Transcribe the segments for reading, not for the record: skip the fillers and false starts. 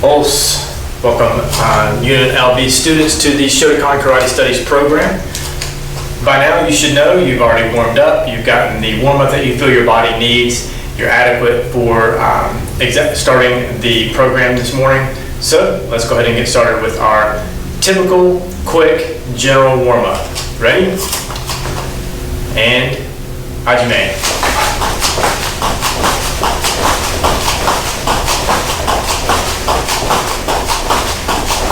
Pulse. Welcome UNLV students to the Shotokan Karate Studies program. By now you should know you've already warmed up, you've gotten the warm-up that you feel your body needs, you're adequate for starting the program this morning. So let's go ahead and get started with our typical, quick, general warm-up. Ready? And Hajime.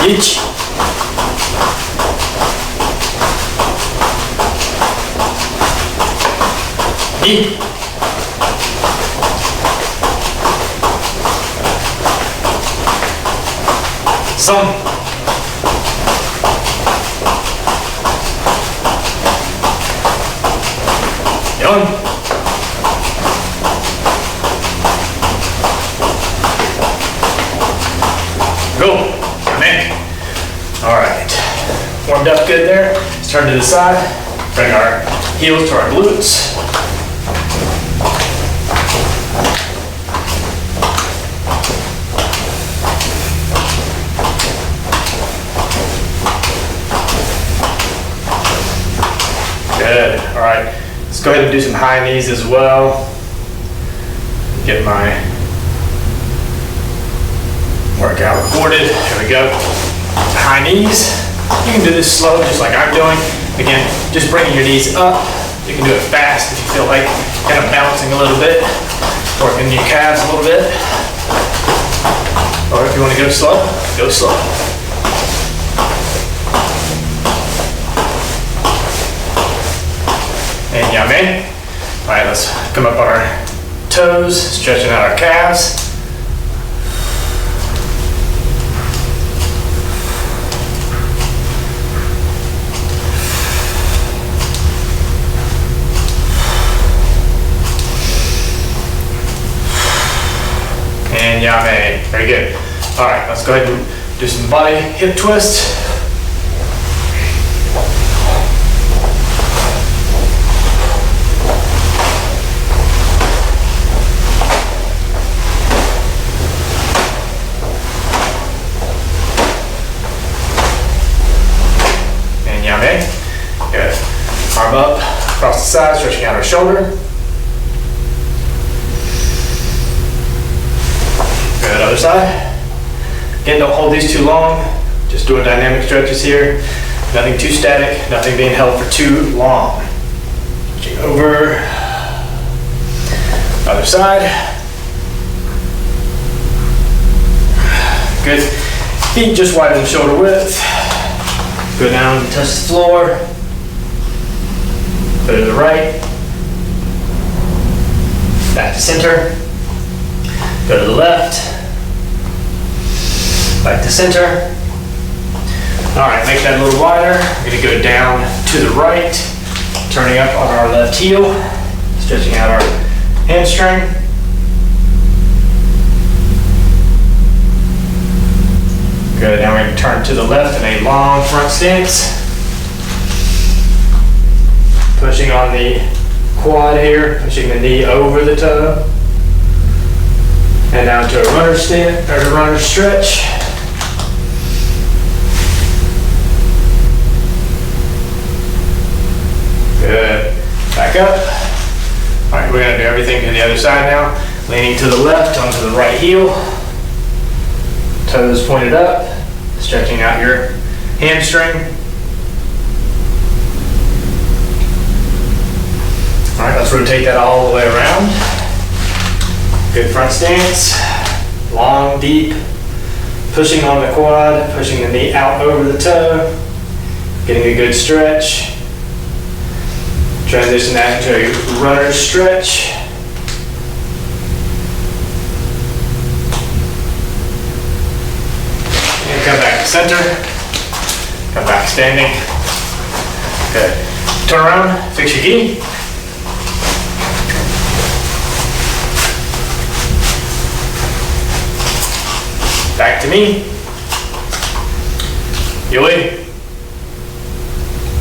Ichi. Ni. San. Yon. Go. All right, warmed up good there. Let's turn to the side, bring our heels to our glutes. Good, all right. Let's go ahead and do some high knees as well. Get my workout recorded, here we go. High knees. You can do this slow, just like I'm doing. Again, just bringing your knees up. You can do it fast if you feel like kind of bouncing a little bit, working your calves a little bit. Or if you want to go slow, go slow. And yame. All right, let's come up on our toes, stretching out our calves. And yame. Very good. All right, let's go ahead and do some body hip twists. And yame. Good. Arm up, across the side, stretching out our shoulder. Good, other side. Again, don't hold these too long. Just doing dynamic stretches here. Nothing too static, nothing being held for too long. Switching over. Other side. Good. Feet just widen shoulder width. Go down, touch the floor. Go to the right. Back to center. Go to the left. Back to center. All right, make that a little wider. We're gonna go down to the right, turning up on our left heel, stretching out our hamstring. Good, now we're gonna turn to the left in a long front stance. Pushing on the quad here, pushing the knee over the toe. And down to a runner stand, or a runner stretch. Good. Back up. All right, we're gonna do everything to the other side now. Leaning to the left onto the right heel. Toes pointed up. Stretching out your hamstring. All right, let's rotate that all the way around. Good front stance, long, deep, pushing on the quad, pushing the knee out over the toe, getting a good stretch. Transition that into a runner stretch. And come back to center, come back standing. Good. Turn around, fix your gi. Back to me. Yoi.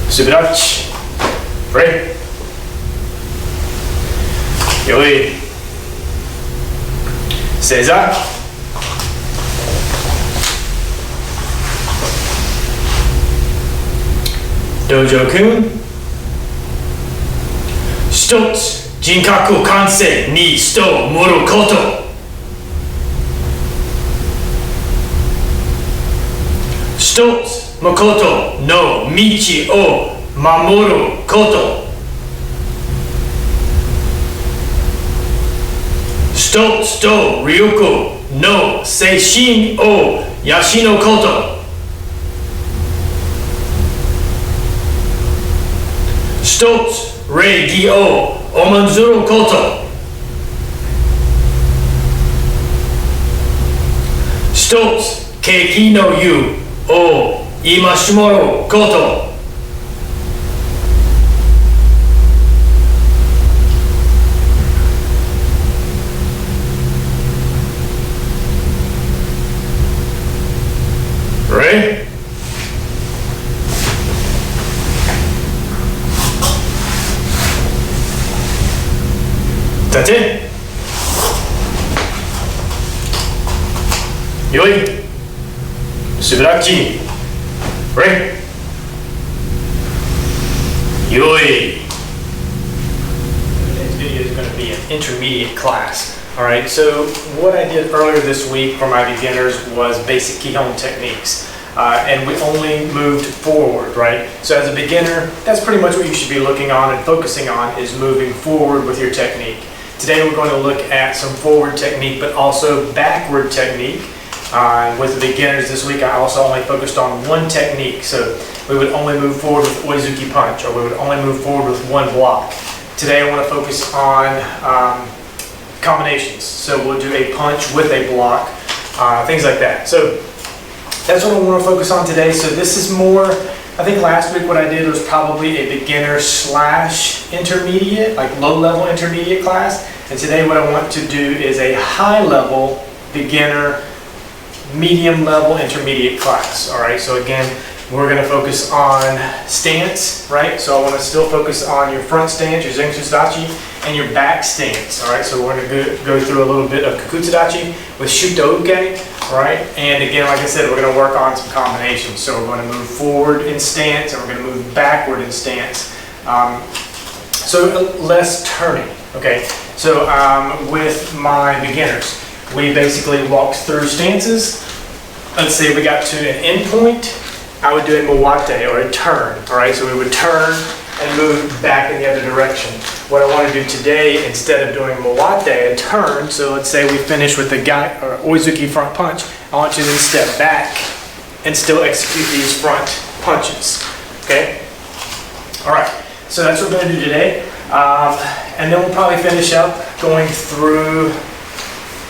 Subirachi. Free. Yoi. Seiza. Dojo-kun. 一つ、人格完成に人を盛ること。一つ、誠の道を守ること。一つと力の精神を養うこと。一つ礼儀を重んずること。一つ景気の湯を戒めること。Ready? That's it. よい。素晴らしい。Ready? よい。Today's video is going to be an intermediate class. Alright, so what I did earlier this week for my beginners was basic Kihon techniques. And we only moved forward, right? So as a beginner, that's pretty much what you should be looking on and focusing on is moving forward with your technique. Today we're going to look at some forward technique, but also backward technique. With the beginners this week, I also only focused on one technique. So we would only move forward with Oizuki punch, or we would only move forward with one block. Today I want to focus on combinations. So we'll do a punch with a block, things like that. So that's what I want to focus on today. So this is more, I think last week what I did was probably a beginner / intermediate, like low level intermediate class. And today what I want to do is a high level beginner, medium level intermediate class. All right, so again, we're going to focus on stance, right? So I want to still focus on your front stance, your Zenkusudachi, and your back stance. All right, so we're going to go through a little bit of Kakutsudachi with Shotokan, all right? And again, like I said, we're going to work on some combinations. So we're going to move forward in stance, and we're going to move backward in stance. So less turning, okay? So with my beginners, we basically walked through stances. Let's say we got to an end point. I would do a moate, or a turn, all right? So we would turn and move back in the other direction. What I want to do today, instead of doing moate, a turn, so let's say we finish with the gai, or Oizuki front punch, I want you to then step back and still execute these front punches, okay? All right, so that's what we're going to do today. And then we'll probably finish up going through,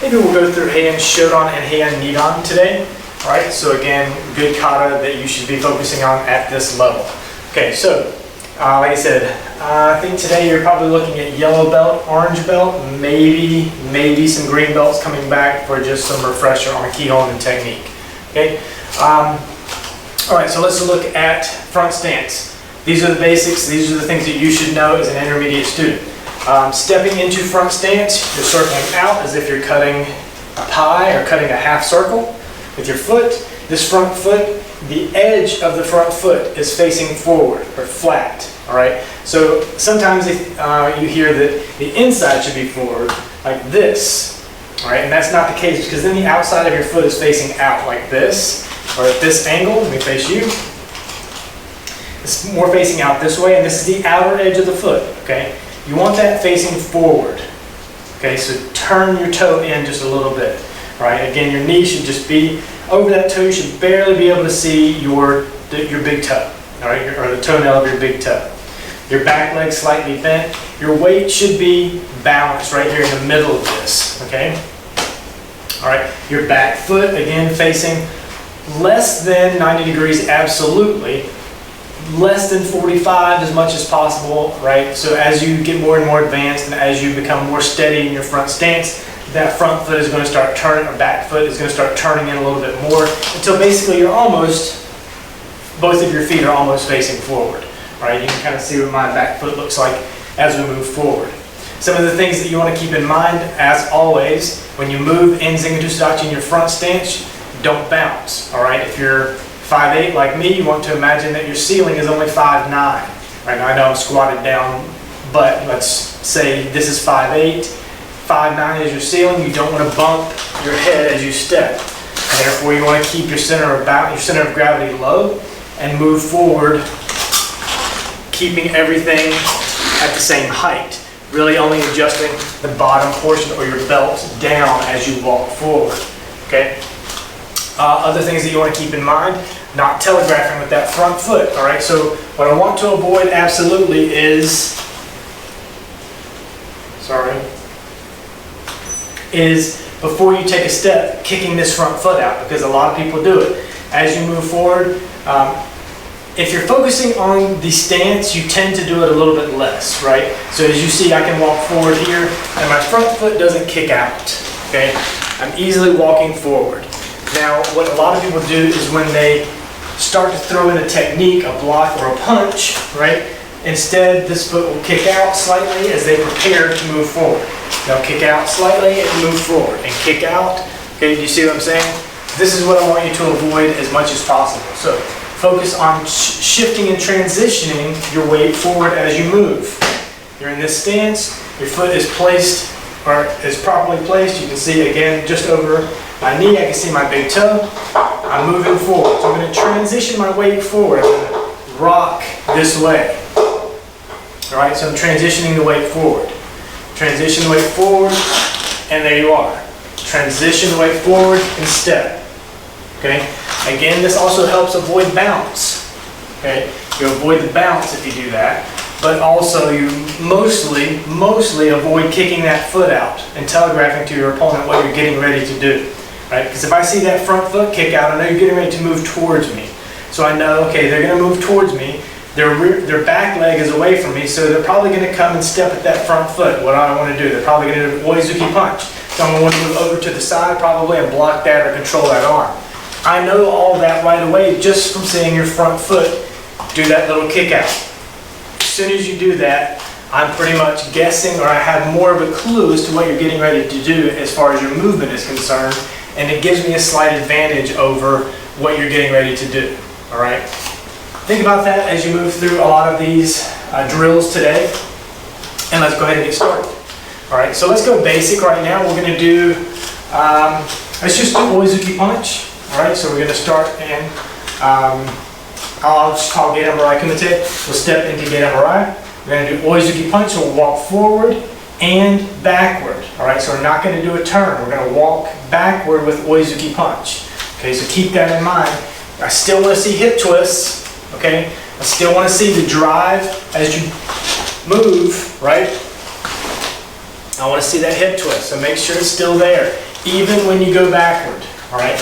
maybe we'll go through Heian Shodan and Heian Nidan today. All right, so again, good kata that you should be focusing on at this level. Okay, so like I said, I think today you're probably looking at yellow belt, orange belt, maybe some green belts coming back for just some refresher on Kihon and technique. Okay, all right, so let's look at front stance. These are the basics. These are the things that you should know as an intermediate student. Stepping into front stance, you're circling out as if you're cutting a pie or cutting a half circle. With your foot, this front foot, the edge of the front foot is facing forward or flat, all right? So sometimes you hear that the inside should be forward, like this, all right? And that's not the case because then the outside of your foot is facing out like this, or at this angle. Let me face you. It's more facing out this way, and this is the outer edge of the foot, okay? You want that facing forward, okay? So turn your toe in just a little bit. Right, again, your knee should just be over that toe. You should barely be able to see your big toe, all right, or the toenail of your big toe. Your back leg slightly bent. Your weight should be balanced right here in the middle of this, okay? All right, your back foot, again, facing less than 90 degrees, absolutely. Less than 45 as much as possible, right? So as you get more and more advanced and as you become more steady in your front stance, that front foot is going to start turning, or back foot is going to start turning in a little bit more until basically you're almost, both of your feet are almost facing forward. All right, you can kind of see what my back foot looks like as we move forward. Some of the things that you want to keep in mind, as always, when you move in Zenkusudachi in your front stance, don't bounce. All right, if you're 5'8", like me, you want to imagine that your ceiling is only 5'9". Right now I know I'm squatted down, but let's say this is 5'8". 5'9" is your ceiling. You don't want to bump your head as you step. And therefore, you want to keep your center of gravity low and move forward, keeping everything at the same height. Really only adjusting the bottom portion or your belt down as you walk forward. Okay. Other things that you want to keep in mind: not telegraphing with that front foot. All right. So what I want to avoid absolutely is, before you take a step, kicking this front foot out, because a lot of people do it. As you move forward, if you're focusing on the stance, you tend to do it a little bit less, right? So as you see, I can walk forward here, and my front foot doesn't kick out, okay? I'm easily walking forward. Now, what a lot of people do is when they start to throw in a technique, a block or a punch, right? Instead, this foot will kick out slightly as they prepare to move forward. They'll kick out slightly and move forward, and kick out. Okay, do you see what I'm saying? This is what I want you to avoid as much as possible. So focus on shifting and transitioning your weight forward as you move. You're in this stance, your foot is placed, or is properly placed. You can see again just over my knee, I can see my big toe. I'm moving forward. So I'm going to transition my weight forward. I'm going to rock this way. All right, so I'm transitioning the weight forward. Transition the weight forward, and there you are. Transition the weight forward and step. Okay. Again, this also helps avoid bounce. Okay. You avoid the bounce if you do that, but also you mostly avoid kicking that foot out and telegraphing to your opponent what you're getting ready to do. Right? Because if I see that front foot kick out, I know you're getting ready to move towards me. So I know, okay, they're going to move towards me. Their back leg is away from me, so they're probably going to come and step at that front foot. What do I want to do? They're probably going to do an oizuki punch. So I'm going to want to move over to the side probably and block that or control that arm. I know all that right away just from seeing your front foot do that little kick out. As soon as you do that, I'm pretty much guessing, or I have more of a clue as to what you're getting ready to do as far as your movement is concerned, and it gives me a slight advantage over what you're getting ready to do. All right? Think about that as you move through a lot of these drills today, and let's go ahead and get started. All right, so let's go basic right now. We're going to do, let's just do oizuki punch. All right, so we're going to start in, I'll just call Gedan Marai Kumite. We'll step into Gedan Marai. We're going to do oizuki punch, so we'll walk forward and backward. All right, so we're not going to do a turn. We're going to walk backward with oizuki punch. Okay, so keep that in mind. I still want to see hip twists. Okay, I still want to see the drive as you move, right? I want to see that hip twist, so make sure it's still there, even when you go backward, all right?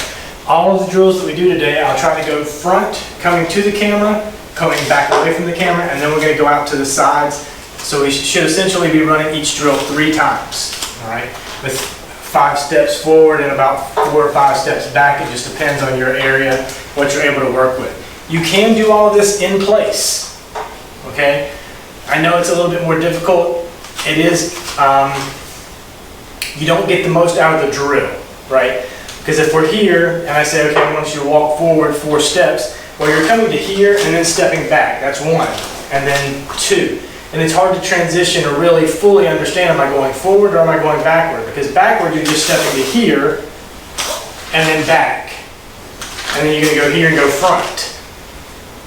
All of the drills that we do today, I'll try to go front, coming to the camera, coming back away from the camera, and then we're going to go out to the sides. So we should essentially be running each drill 3 times, all right? With 5 steps forward and about 4 or 5 steps back. It just depends on your area, what you're able to work with. You can do all of this in place, okay? I know it's a little bit more difficult. It is, you don't get the most out of the drill, right? Because if we're here and I say, okay, I want you to walk forward 4 steps, well, you're coming to here and then stepping back. That's 1, and then 2. And it's hard to transition or really fully understand, am I going forward or am I going backward? Because backward, you're just stepping to here and then back. And then you're going to go here and go front.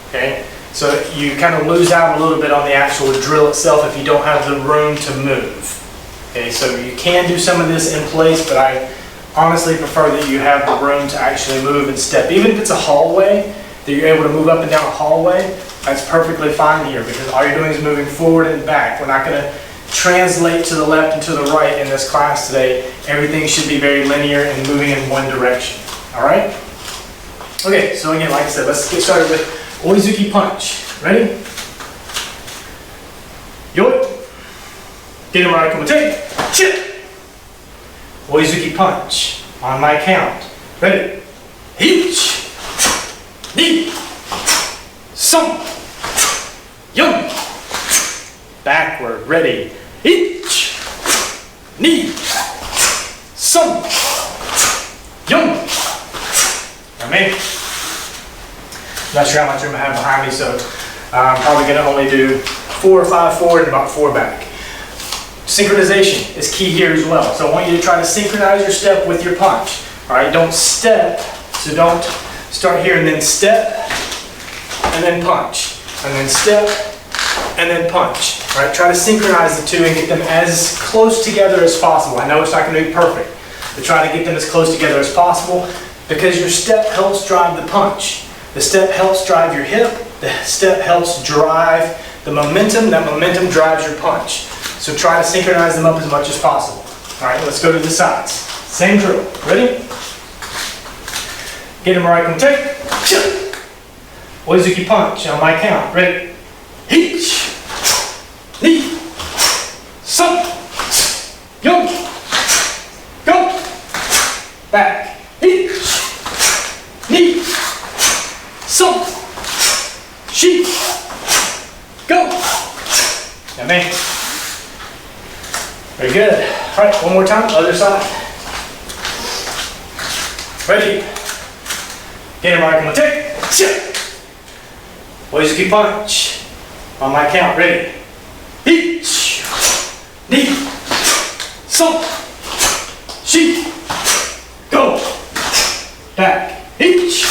Okay, so you kind of lose out a little bit on the actual drill itself if you don't have the room to move. Okay, so you can do some of this in place, but I honestly prefer that you have the room to actually move and step. Even if it's a hallway, that you're able to move up and down a hallway, that's perfectly fine here, because all you're doing is moving forward and back. We're not going to translate to the left and to the right in this class today. Everything should be very linear and moving in one direction. All right? Okay, so again, like I said, let's get started with oizuki punch. Ready? Yo! Gedan Marai Kumite. Chip! Oizuki punch. On my count. Ready? Each. Ni. Some. Yum. Backward. Ready? Each. Ni. Some. Yum. Amen. Not sure how much room I have behind me, so I'm probably going to only do 4 or 5 forward and about 4 back. Synchronization is key here as well. So I want you to try to synchronize your step with your punch. All right, don't step, so don't start here and then step and then punch, and then step and then punch. All right, try to synchronize the two and get them as close together as possible. I know it's not going to be perfect, but try to get them as close together as possible, because your step helps drive the punch. The step helps drive your hip. The step helps drive the momentum. That momentum drives your punch. So try to synchronize them up as much as possible. All right, let's go to the sides. Same drill. Ready? Get him right, come take. Oizuki punch on my count. Ready? Each. Knee. Sun. Yo. Go. Back. Each. Knee. Sun. She. Go. Now, man. Very good. All right, one more time, other side. Ready? Get him right, come on, take. Oizuki punch. On my count, ready? Each. Knee. Sun. She. Go. Back. Each.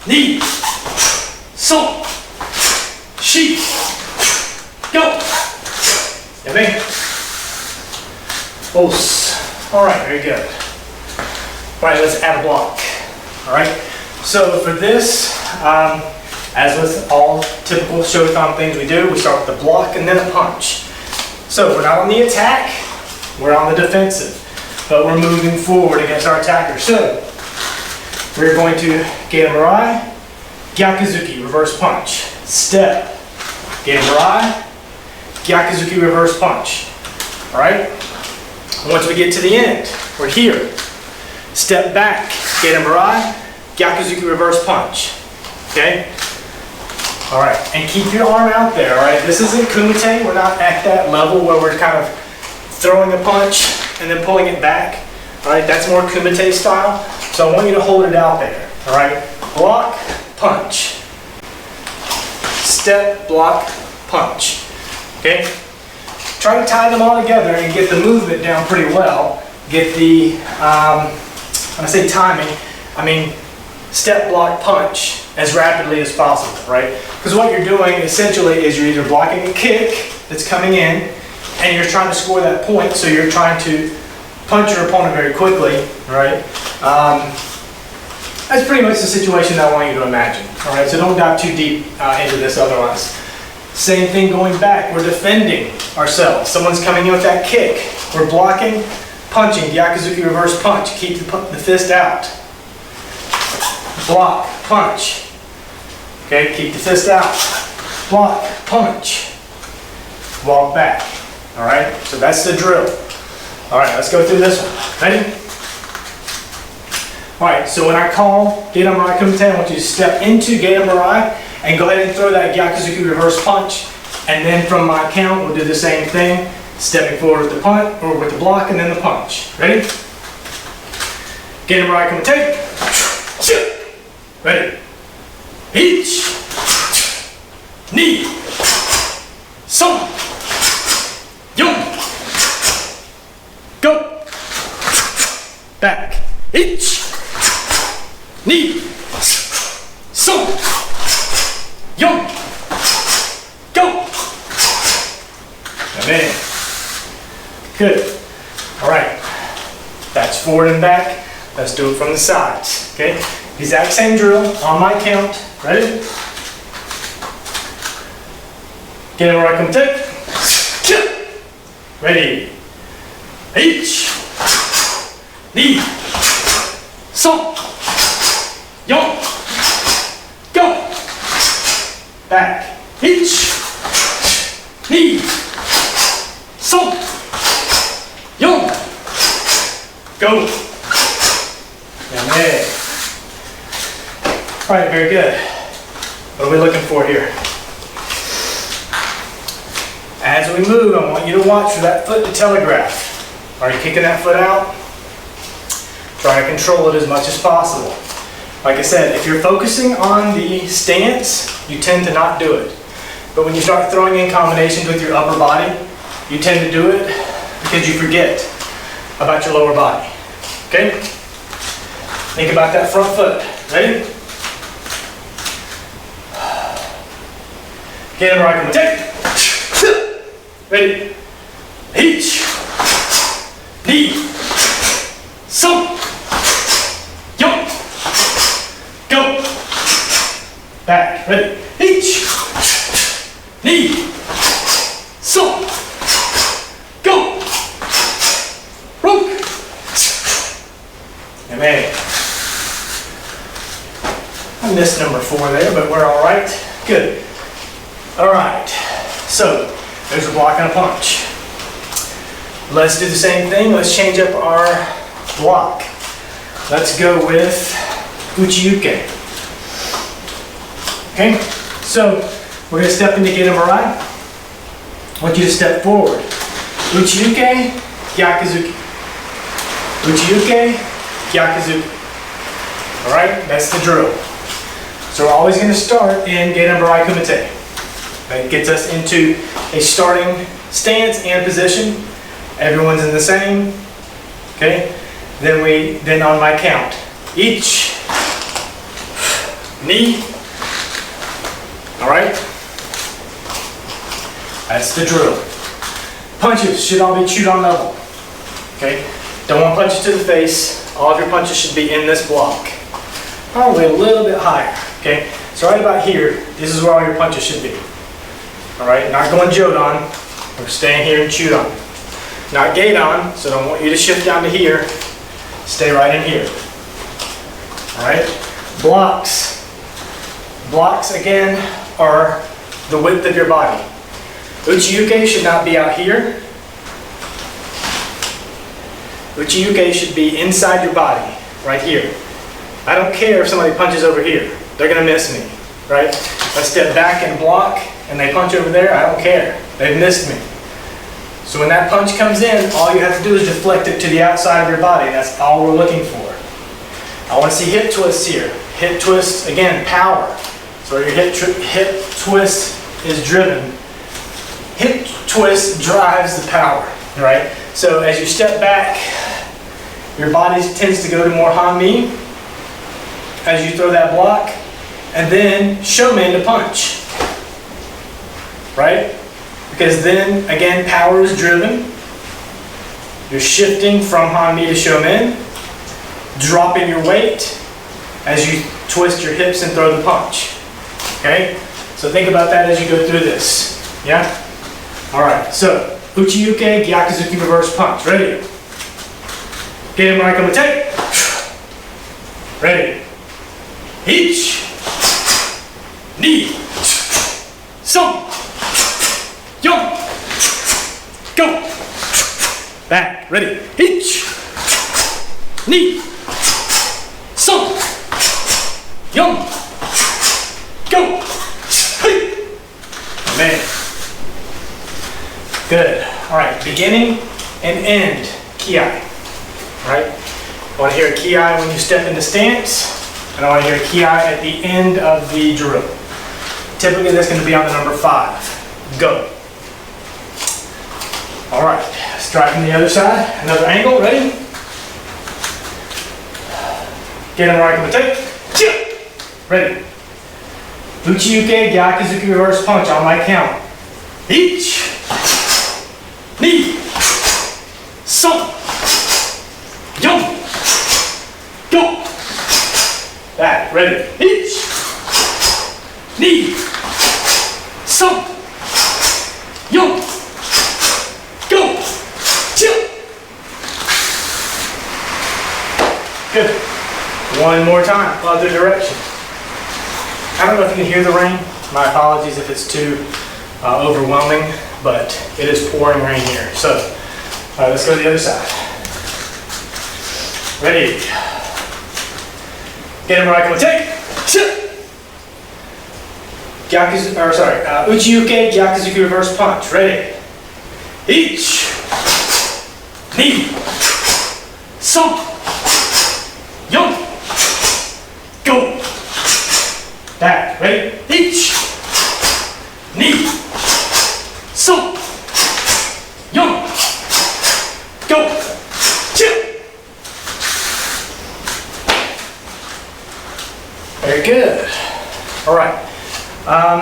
Knee. Sun. She. Go. Yeah, man. All right, very good. All right, let's add a block. All right, so for this, as with all typical Shotokan things we do, we start with the block and then a punch. So if we're not on the attack, we're on the defensive, but we're moving forward against our attacker. So we're going to Geto Mirai, Gyakuzuki, reverse punch. Step, Geto Mirai, Gyakuzuki, reverse punch. All right. Once we get to the end, we're here. Step back, Geto Mirai, Gyakuzuki, reverse punch. Okay? All right, and keep your arm out there, all right? This isn't kumite. We're not at that level where we're kind of throwing a punch and then pulling it back. All right, that's more kumite style. So I want you to hold it out there, all right? Block, punch. Step, block, punch. Okay? Try to tie them all together and get the movement down pretty well. Get the, when I say timing, I mean step, block, punch as rapidly as possible, right? Because what you're doing essentially is you're either blocking a kick that's coming in and you're trying to score that point, so you're trying to punch your opponent very quickly, right? That's pretty much the situation that I want you to imagine, all right? So don't dive too deep into this otherwise. Same thing going back, we're defending ourselves. Someone's coming in with that kick. We're blocking, punching, Gyakuzuki reverse punch. Keep the fist out. Block, punch. Okay, keep the fist out. Block, punch. Walk back. All right, so that's the drill. All right, let's go through this one. Ready? All right, so when I call Geto Mirai Kumite, I want you to step into Geto Mirai and go ahead and throw that Gyakuzuki reverse punch. And then from my count, we'll do the same thing. Stepping forward with the punch, or with the block, and then the punch. Ready? Geto Mirai Kumite. Ready? Each. Knee. Sun. Yon. Go. Back. Each. Knee. Sun. Yon. Go. Amen. Good. All right. That's forward and back. Let's do it from the sides. Okay. Exact same drill on my count. Ready? Get it where I come take. Ready. Each. Knee. Sun. Yon. Go. Back. Each. Knee. Sun. Yon. Go. And there. All right, very good. What are we looking for here? As we move, I want you to watch for that foot to telegraph. Are you kicking that foot out? Try to control it as much as possible. Like I said, if you're focusing on the stance, you tend to not do it. But when you start throwing in combinations with your upper body, you tend to do it because you forget about your lower body. Okay? Think about that front foot. Ready? Get him right. Take. Ready? Each. Knee. Some. Yo. Go. Back. Ready? Each. Knee. Some. Go. Rook. And man. I missed number 4 there, but we're all right. Good. All right. So there's a block and a punch. Let's do the same thing. Let's change up our block. Let's go with Uchi-Uke. Okay? So we're going to step into Get 'em Arai. I want you to step forward. Uchi-Uke, Gyakuzuki. Uchi-Uke, Gyakuzuki. All right? That's the drill. So we're always going to start in Get 'em Arai Kumite. That gets us into a starting stance and position. Everyone's in the same. Okay? Then on my count. Each. Knee. All right? That's the drill. Punches should all be chewed on level. Okay? Don't want punches to the face. All of your punches should be in this block. Probably a little bit higher. Okay? So right about here, this is where all your punches should be. All right? Not going Jodan. We're staying here and chewed on. Not gate on, so don't want you to shift down to here. Stay right in here. All right? Blocks. Blocks, again, are the width of your body. Uchi-Uke should not be out here. Uchi-Uke should be inside your body, right here. I don't care if somebody punches over here. They're going to miss me, right? If I step back and block and they punch over there, I don't care. They've missed me. So when that punch comes in, all you have to do is deflect it to the outside of your body. That's all we're looking for. I want to see hip twists here. Hip twists, again, power. So your hip twist is driven. Hip twist drives the power, right? So as you step back, your body tends to go to more hanmi as you throw that block, and then shomen to punch, right? Because then, again, power is driven. You're shifting from hanmi to shomen, dropping your weight as you twist your hips and throw the punch. Okay? So think about that as you go through this. Yeah? Alright, so Uchi-Uke, Gyakuzuki reverse punch. Ready? Get him right, come and take. Ready? Each. Knee. Some. Yo. Go. Back. Ready? Each. Knee. Some. Yo. Go. Hey. Man. Good. All right. Beginning and end. Ki. All right. I want to hear a ki when you step into stance, and I want to hear a ki at the end of the drill. Typically, that's going to be on the number 5. Go. All right. Let's try from the other side. Another angle. Ready? Get him right. Come and take. Ready? Uchi-Uke, Gyakuzuki reverse punch on my count. Each. Knee. Some. Yo. Go. Back. Ready? Each. Knee. Some. Yo. Go. Chill. Good. One more time. Other direction. I don't know if you can hear the rain. My apologies if it's too overwhelming, but it is pouring rain here. So, let's go to the other side. Ready? Get him right, come on, take. Uchi-Uke, Gyakuzuki reverse punch. Ready? Each. Knee. Some. Yo. go. Back, ready? Each. Knee. So. Young. Go. Two. Very good. All right. I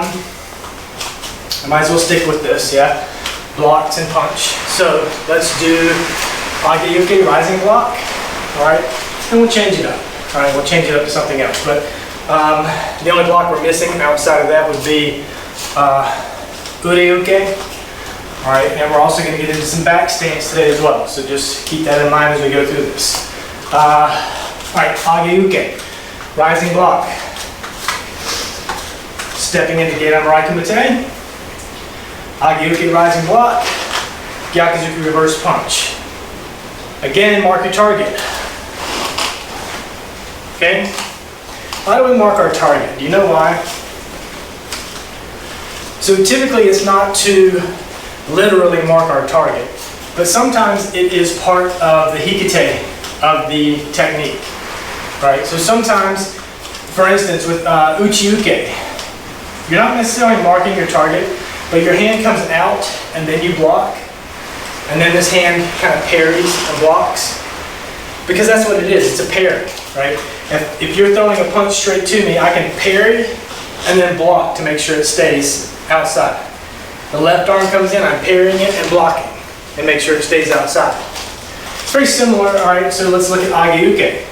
might as well stick with this, yeah? Blocks and punch. So let's do Age-uke rising block. All right. And we'll change it up. All right. We'll change it up to something else. But the only block we're missing outside of that would be Ure-uke. All right, and we're also going to get into some back stance today as well, so just keep that in mind as we go through this. All right, Age-uke, rising block. Stepping into Gedan Raikimate. Age-uke rising block. Gyakuzuki reverse punch. Again, mark your target. Okay? Why do we mark our target? Do you know why? So typically it's not to literally mark our target, but sometimes it is part of the hikite of the technique, right? So sometimes, for instance, with uchi-uke, you're not necessarily marking your target, but your hand comes out and then you block, and then this hand kind of parries and blocks, because that's what it is, it's a parry, right? If you're throwing a punch straight to me, I can parry and then block to make sure it stays outside. The left arm comes in, I'm parrying it and blocking and make sure it stays outside. It's very similar, all right, so let's look at Age-uke.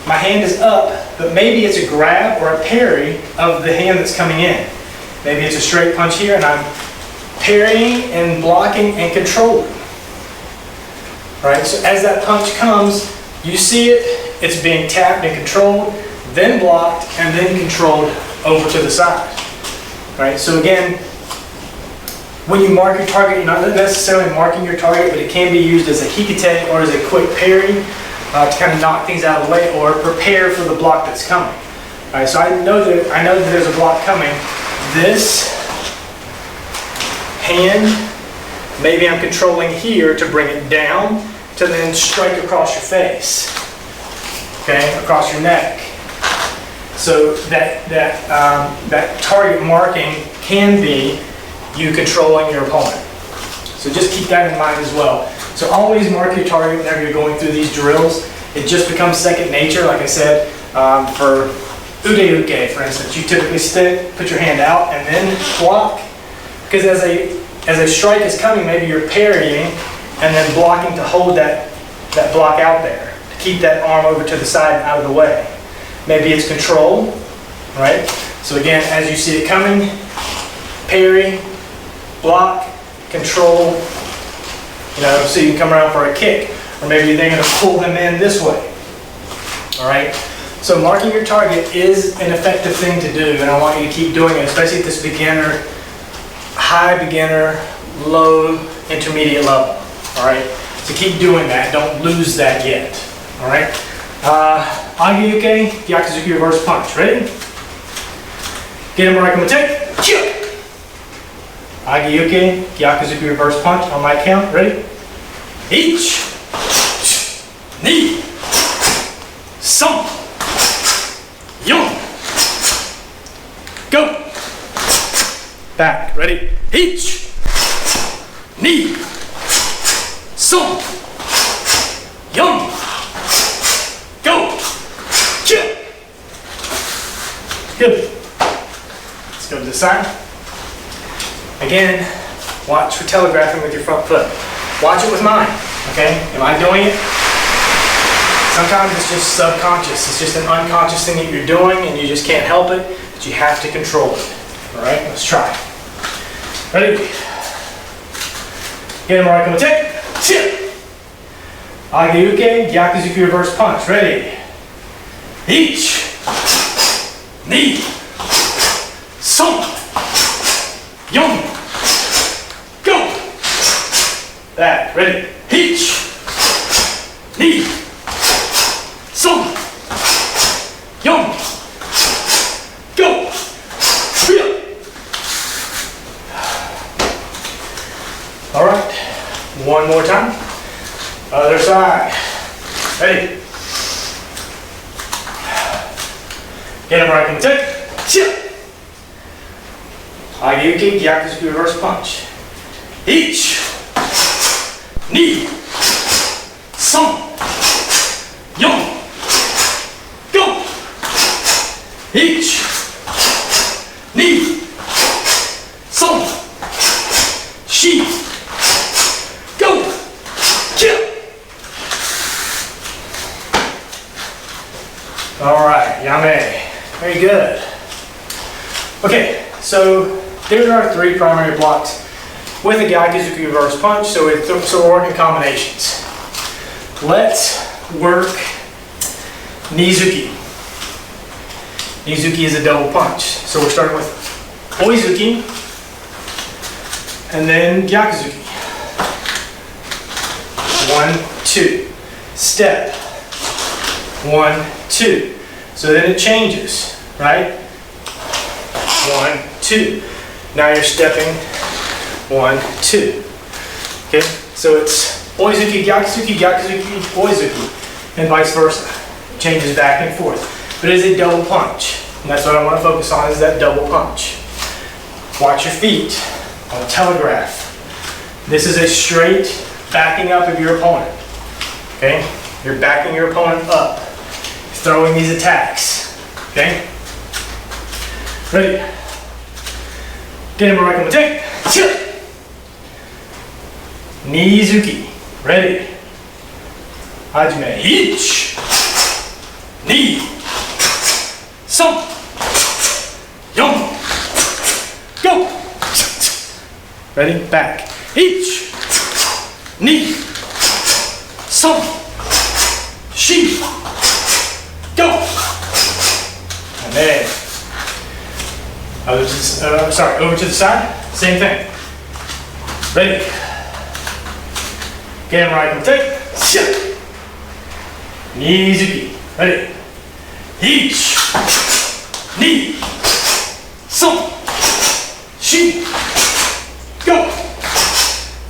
My hand is up, but maybe it's a grab or a parry of the hand that's coming in. Maybe it's a straight punch here and I'm parrying and blocking and controlling. All right, so as that punch comes, you see it, it's being tapped and controlled, then blocked, and then controlled over to the side. All right, so again, when you mark your target, you're not necessarily marking your target, but it can be used as a hikite or as a quick parry to kind of knock things out of the way or prepare for the block that's coming. All right, so I know that there's a block coming. This hand, maybe I'm controlling here to bring it down to then strike across your face, okay, across your neck. So that target marking can be you controlling your opponent. So just keep that in mind as well. So always mark your target whenever you're going through these drills. It just becomes second nature, like I said. For Ure-uke, for instance, you typically put your hand out and then block, because as a strike is coming, maybe you're parrying and then blocking to hold that block out there, to keep that arm over to the side and out of the way. Maybe it's control, right? So again, as you see it coming, parry, block, control, so you can come around for a kick, or maybe they're going to pull them in this way. All right? So marking your target is an effective thing to do, and I want you to keep doing it, especially at this beginner, high beginner, low, intermediate level. All right? So keep doing that. Don't lose that yet. All right? Age-uke, Gyakuzuki reverse punch. Ready? Gedan Raikimate. Age-uke, Gyakuzuki reverse punch on my count. Ready? Each. Knee. Some. Young. Go. Back. Ready? Each. Knee. Some. Young. Go. Chip. Good. Let's go to the side. Again, watch for telegraphing with your front foot. Watch it with mine, okay? Am I doing it? Sometimes it's just subconscious. It's just an unconscious thing that you're doing and you just can't help it, but you have to control it. All right, let's try. Ready? Gedan Raikimate. Chip. Age-uke, Gyakuzuki reverse punch. Ready? Each. Knee. Some. Young. Go. Back. Ready? Each. Knee. Some. Young. Go. All right. One more time. Other side. Ready? Get him right in the take. Agiyuki Gyakuzuki reverse punch. Each. Knee. Some. Yon. Go. Each. Knee. Some. She. Go. Kill. All right, yame. Very good. Okay, so there are 3 primary blocks with a Gyakuzuki reverse punch, so we're working combinations. Let's work Nizuki. Nizuki is a double punch. So we're starting with Oizuki and then Gyakuzuki. 1, 2. Step. 1, 2. So then it changes, right? 1, 2. Now you're stepping 1, 2. Okay, so it's Oizuki, Gyakuzuki, Gyakuzuki, Oizuki, and vice versa. It changes back and forth. But it is a double punch. And that's what I want to focus on, is that double punch. Watch your feet on a telegraph. This is a straight backing up of your opponent. Okay? You're backing your opponent up. Throwing these attacks. Okay? Ready? Get him right on the take. Nizuki. Ready? Hajime. Each. Ni. Some. Yon. Go. Ready? Back. Each. Ni. Some. She. Go. And then over to the side. Same thing. Ready? Get him right on the take. Nizuki. Ready? Each. Ni. Some. She. Go.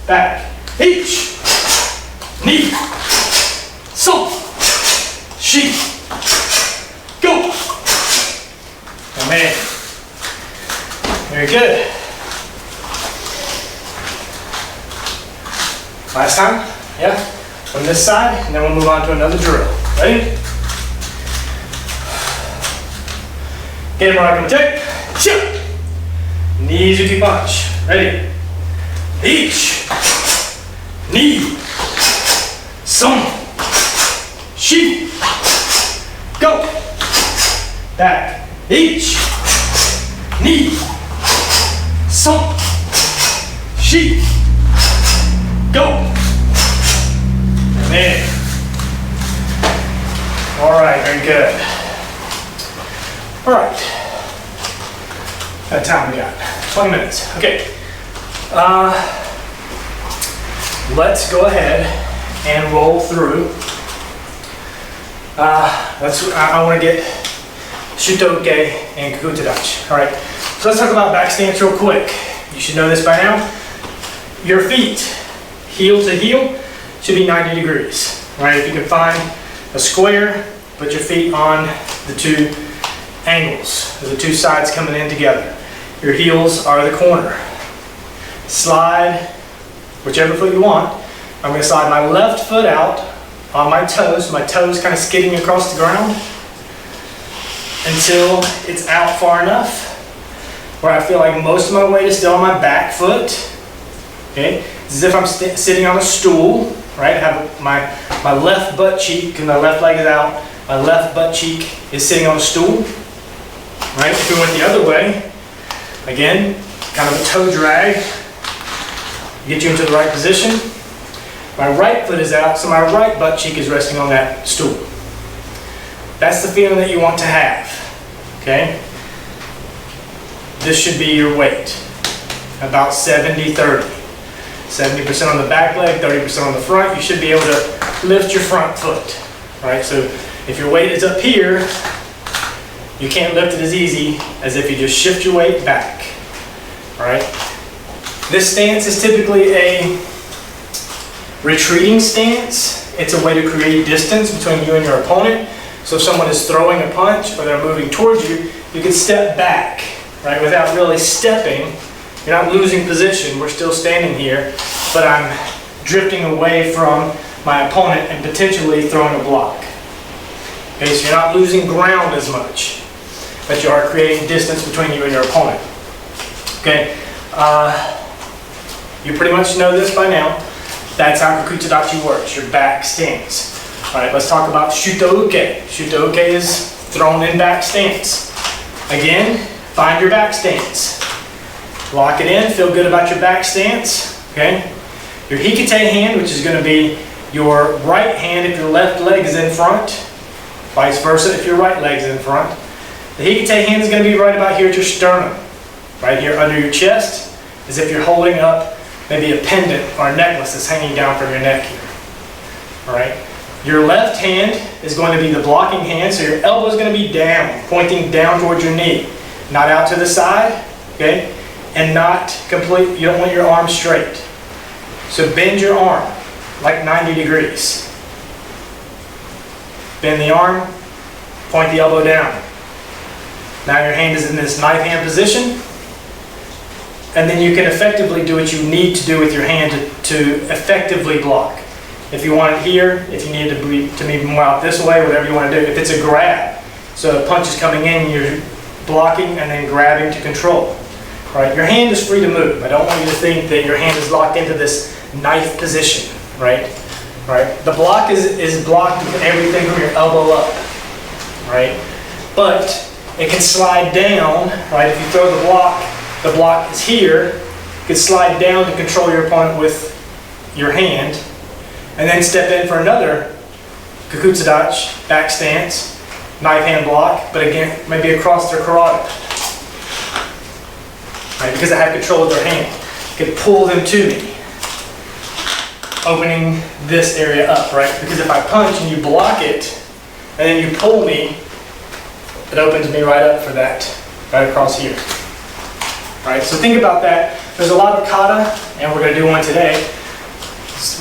Back. Each. Ni. Some. She. Go. Amen. Very good. Last time, yeah? From this side, and then we'll move on to another drill. Ready? Get him right on the take. Nizuki punch. Ready? Each. Ni. Some. She. Go. Back. Each. Ni. Some. She. Go. And then. All right, very good. All right. What time we got? 20 minutes. Okay. Let's go ahead and roll through. I want to get Shotokan and Kukutadachi. All right. So let's talk about back stance real quick. You should know this by now. Your feet, heel to heel, should be 90 degrees. All right. If you can find a square, put your feet on the 2 angles, the 2 sides coming in together. Your heels are the corner. Slide whichever foot you want. I'm going to slide my left foot out on my toes kind of skidding across the ground until it's out far enough where I feel like most of my weight is still on my back foot. Okay, it's as if I'm sitting on a stool, right? I have my left butt cheek, and my left leg is out. My left butt cheek is sitting on a stool, right? If we went the other way, again, kind of a toe drag, get you into the right position. My right foot is out, so my right butt cheek is resting on that stool. That's the feeling that you want to have, okay? This should be your weight, about 70-30. 70% on the back leg, 30% on the front. You should be able to lift your front foot, right? So if your weight is up here, you can't lift it as easy as if you just shift your weight back, all right? This stance is typically a retreating stance. It's a way to create distance between you and your opponent, So if someone is throwing a punch or they're moving towards you, you can step back, right, without really stepping. You're not losing position, we're still standing here, but I'm drifting away from my opponent and potentially throwing a block. Okay, so you're not losing ground as much, but you are creating distance between you and your opponent. Okay, you pretty much know this by now. That's how Kakutsudachi works, your back stance. All right, let's talk about Shotokan. Shotokan is thrown in back stance. Again, find your back stance. Lock it in, feel good about your back stance, okay? Your hikite hand, which is going to be your right hand if your left leg is in front, vice versa if your right leg is in front. The hikite hand is going to be right about here at your sternum, right here under your chest, as if you're holding up maybe a pendant or a necklace that's hanging down from your neck here, all right? Your left hand is going to be the blocking hand, so your elbow is going to be down, pointing down towards your knee, not out to the side, okay? And not complete, you don't want your arm straight. So bend your arm like 90 degrees. Bend the arm, point the elbow down. Now your hand is in this knife hand position, and then you can effectively do what you need to do with your hand to effectively block. If you want it here, if you need to be more out this way, whatever you want to do. If it's a grab, so a punch is coming in, you're blocking and then grabbing to control. Right, your hand is free to move. I don't want you to think that your hand is locked into this knife position, right? Right. The block is blocked with everything from your elbow up, right? But it can slide down, right? If you throw the block is here. You can slide down to control your opponent with your hand, and then step in for another Kakutsudachi, back stance, knife hand block, but again, maybe across their carotid. Right, because I have control of their hand. I can pull them to me, opening this area up, right? Because if I punch and you block it, and then you pull me, it opens me right up for that, right across here. All right, so think about that. There's a lot of kata, and we're going to do one today.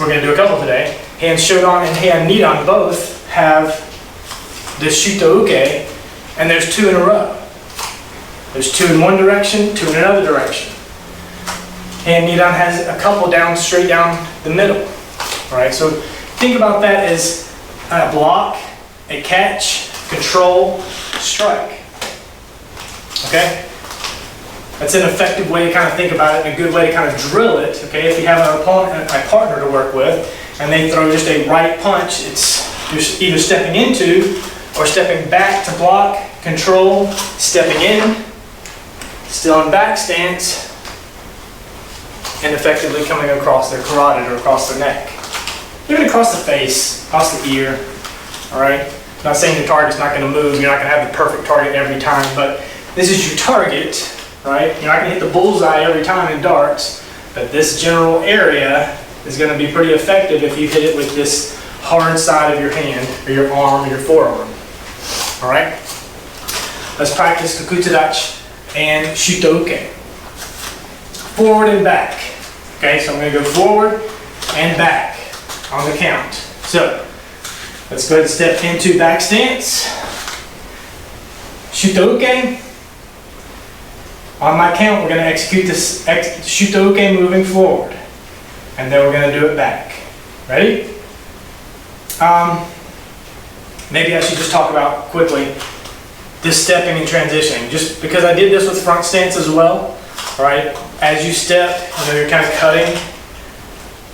We're going to do a couple today. Hand Shotokan and hand Nidan both have this Shotokan, and there's two in a row. There's two in one direction, two in another direction. And Nidan has a couple down, straight down the middle. All right, so think about that as a block, a catch, control, strike. Okay? That's an effective way to kind of think about it, and a good way to kind of drill it. Okay, if you have an opponent, a partner to work with, and they throw just a right punch, you're either stepping into or stepping back to block, control, stepping in, still in back stance, and effectively coming across their carotid or across their neck. Even across the face, across the ear, all right? I'm not saying your target's not going to move, you're not going to have the perfect target every time, but this is your target, right? You're not going to hit the bullseye every time in darts, but this general area is going to be pretty effective if you hit it with this hard side of your hand, or your arm, or your forearm, all right? Let's practice Kakutsudachi and Shotokan. Forward and back. Okay, so I'm going to go forward and back on the count. So, let's go ahead and step into back stance. Shotokan. On my count, we're going to execute this Shotokan moving forward. And then we're going to do it back. Ready? Maybe I should just talk about quickly this stepping and transitioning, just because I did this with front stance as well. All right, as you step, you're kind of cutting.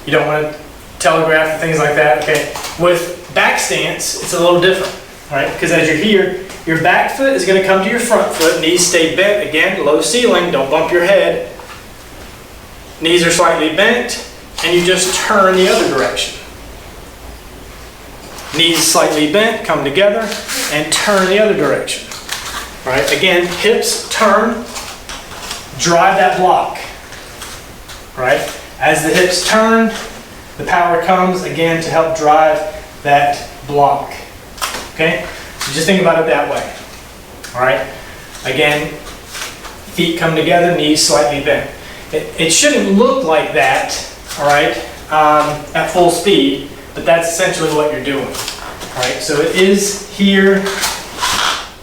You don't want to telegraph and things like that. Okay, with back stance, it's a little different, right? Because as you're here, your back foot is going to come to your front foot. Knees stay bent. Again, low ceiling. Don't bump your head. Knees are slightly bent, and you just turn the other direction. Knees slightly bent, come together, and turn the other direction. All right, again, hips turn, drive that block. All right, as the hips turn, the power comes again to help drive that block. Okay, so just think about it that way. All right, again, feet come together, knees slightly bent. It shouldn't look like that, all right, at full speed, but that's essentially what you're doing. All right, so it is here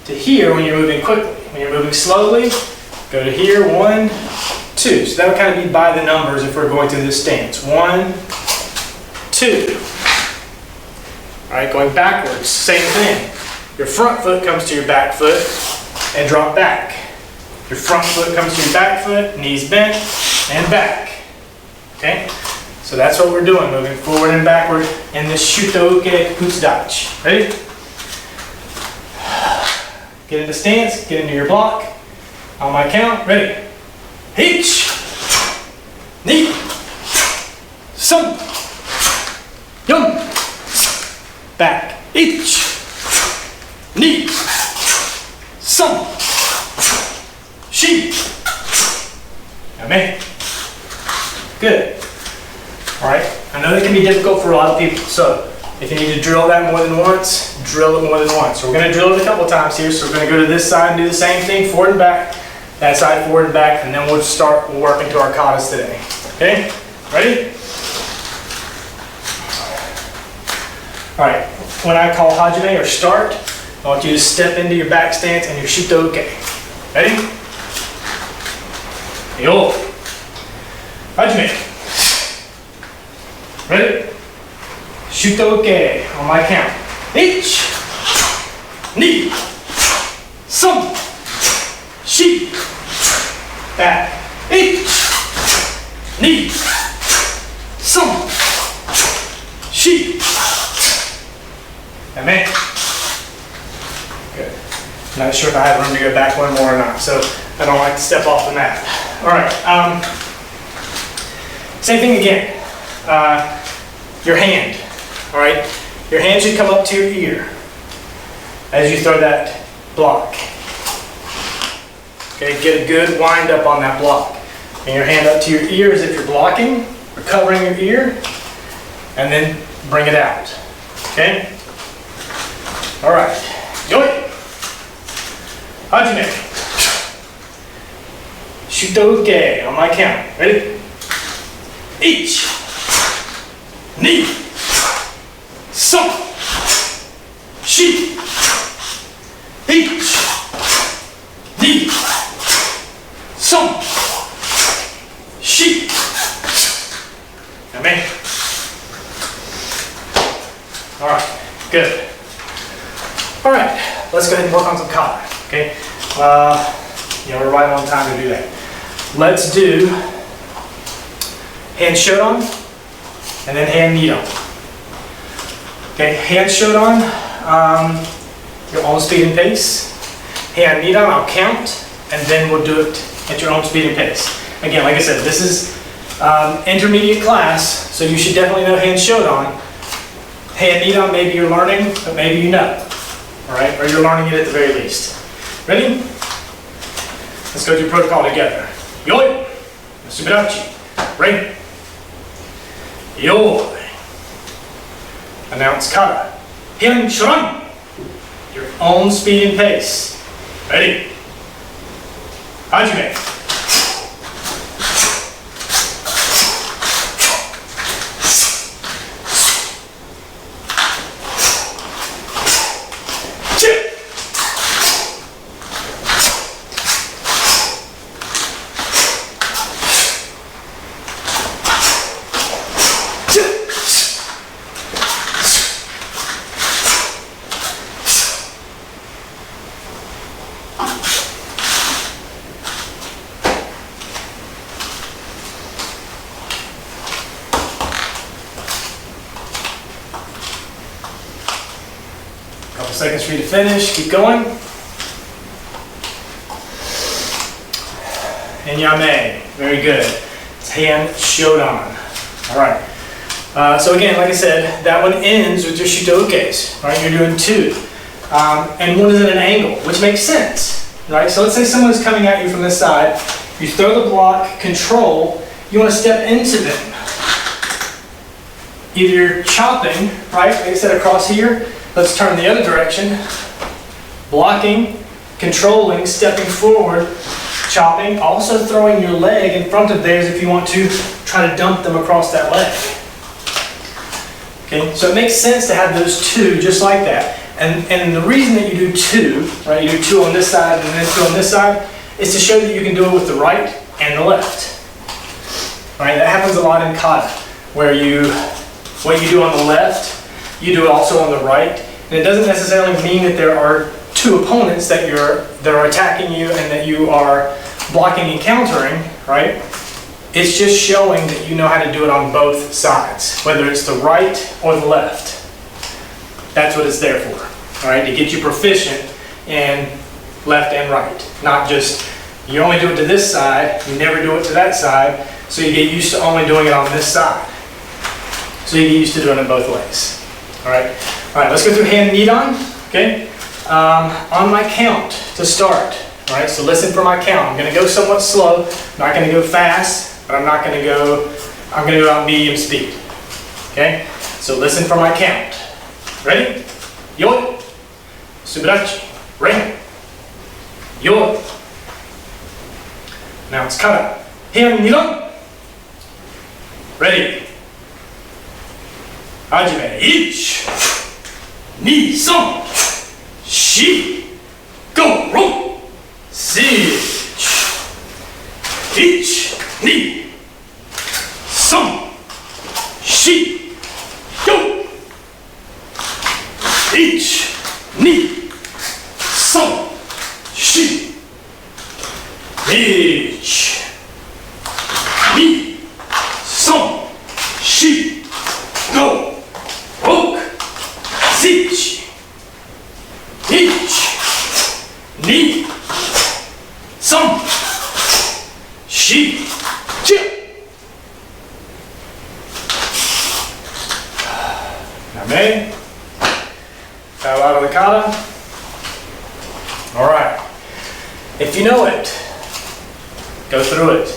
to here when you're moving quickly. When you're moving slowly, go to here, 1, 2. So that would kind of be by the numbers if we're going through this stance. 1, 2. All right, going backwards, same thing. Your front foot comes to your back foot and drop back. Your front foot comes to your back foot, knees bent, and back. Okay? So that's what we're doing, moving forward and backward in this Shotokan Utsudachi. Ready? Get into stance, get into your block. On my count, ready? H, knee, sun, yum, back, H, knee, sun, she, amen. Good. All right, I know that can be difficult for a lot of people, so if you need to drill that more than once, drill it more than once. So we're going to drill it a couple times here, so we're going to go to this side and do the same thing, forward and back, that side forward and back, and then we'll work into our katas today. Okay, ready? All right, when I call hajime or start, I want you to step into your back stance and your Shotokan. Ready? Yo. Hajime. Ready? Shotokan on my count. H, knee, sun, she, back. H, knee, sun, she. Amen. Good. Not sure if I have room to go back one more or not, so I don't like to step off the mat. All right. Same thing again. Your hand. All right. Your hand should come up to your ear as you throw that block. Okay. Get a good wind up on that block. Bring your hand up to your ear as if you're blocking or covering your ear, and then bring it out. Okay. All right. Yoi. Hajime. Shotokan on my count. Ready? H, knee, sun, she, H, knee, sun, she. Amen. All right. Good. All right. Let's go ahead and work on some kata. Okay. We're right on time to do that. Let's do hand Shotokan and then hand Nidan. Okay, hand Shotokan, your own speed and pace. Hand Nidan, I'll count, and then we'll do it at your own speed and pace. Again, like I said, this is intermediate class, so you should definitely know hand Shotokan. Hand Nidan, maybe you're learning, but maybe you know. All right, or you're learning it at the very least. Ready? Let's go through protocol together. Yoi, Subidachi, ring. Yoi. Announce kata. Hin Shoran. Your own speed and pace. Ready? Hajime. Seconds for you to finish. Keep going. And Yame. Very good. It's hand Shotokan. All right. So again, like I said, that one ends with your Shutokans. Right? You're doing 2. And one is at an angle, which makes sense. Right? So let's say someone's coming at you from this side. You throw the block, control. You want to step into them. Either you're chopping, right? Like I said, across here. Let's turn the other direction. Blocking, controlling, stepping forward, chopping, also throwing your leg in front of theirs if you want to try to dump them across that leg. Okay, so it makes sense to have those two just like that. And the reason that you do two, right, you do two on this side and then two on this side, is to show that you can do it with the right and the left. Right, that happens a lot in kata, where what you do on the left, you do it also on the right. And it doesn't necessarily mean that there are two opponents that are attacking you and that you are blocking and countering, right? It's just showing that you know how to do it on both sides, whether it's the right or the left. That's what it's there for, all right? To get you proficient in left and right. Not just, you only do it to this side, you never do it to that side, so you get used to only doing it on this side. So you get used to doing it both ways, all right? All right, let's go through hand Nidon, okay? On my count to start, all right? So listen for my count. I'm gonna go somewhat slow, I'm not gonna go fast, but I'm gonna go out medium speed, okay? So listen for my count. Ready? Yo, Subarachi, ring. Yo. Now it's kata. Hand Nidon. Ready. Hajime. 1, 2, 3, 4, 5, 6, 7, 1, 2, 3, 4, 5, 1, 2, 3, 4, 1, 2, 3, 4, 5, 6, 1, 2, 3, 4, 5. Bow out of the kata. All right. If you know it, go through it.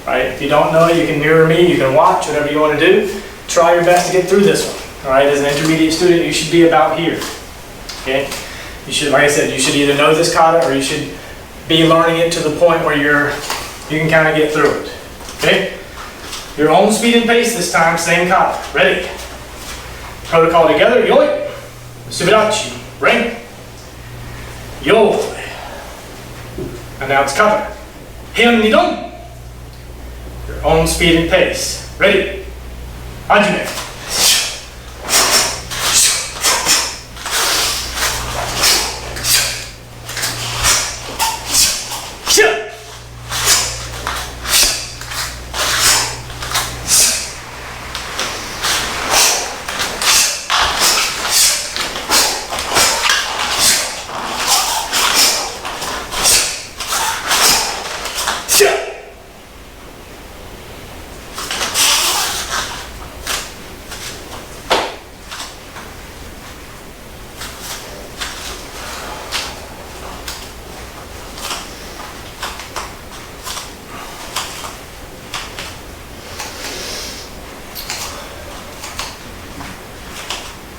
Right? If you don't know it, you can mirror me. You can watch whatever you want to do. Try your best to get through this one. All right. As an intermediate student, you should be about here. Okay. You should, like I said, you should either know this kata or you should be learning it to the point where you can kind of get through it. Okay. Your own speed and pace this time. Same kata. Ready. Protocol together. Yoi. Subarachi, ring. Yo. And now it's kata. Hand Nidon. Your own speed and pace. Ready. Hajime.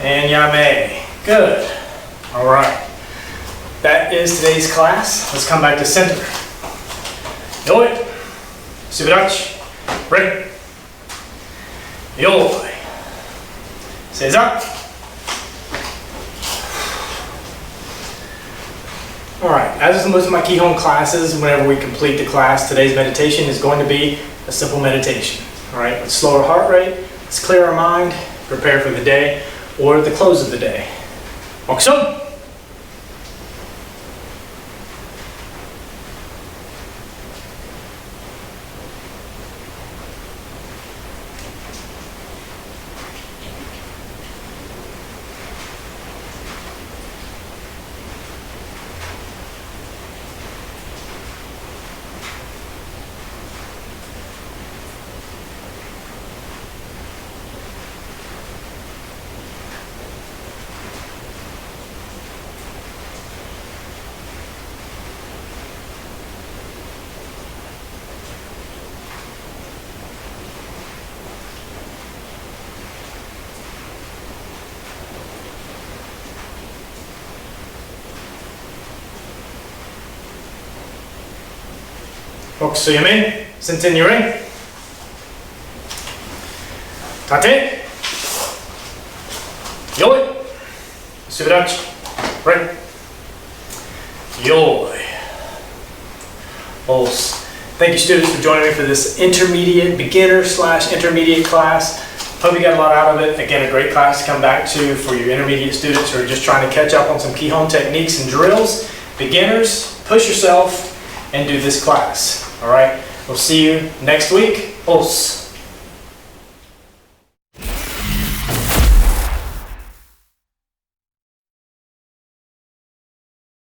And Yame. Good. All right. That is today's class. Let's come back to center. Yoi. Subarachi. Ring. Yoi. Seiza. All right. As with most of my Kihon classes, whenever we complete the class, today's meditation is going to be a simple meditation. All right. Let's slow our heart rate. Let's clear our mind. Prepare for the day or the close of the day. Oksum. Oksuyame, Centenary. Tate. Sudachi. Right. Yoi. Os. Thank you, students, for joining me for this intermediate, beginner/intermediate class. Hope you got a lot out of it. Again, a great class to come back to for your intermediate students who are just trying to catch up on some Kihon techniques and drills. Beginners, push yourself and do this class. All right. We'll see you next week. Os.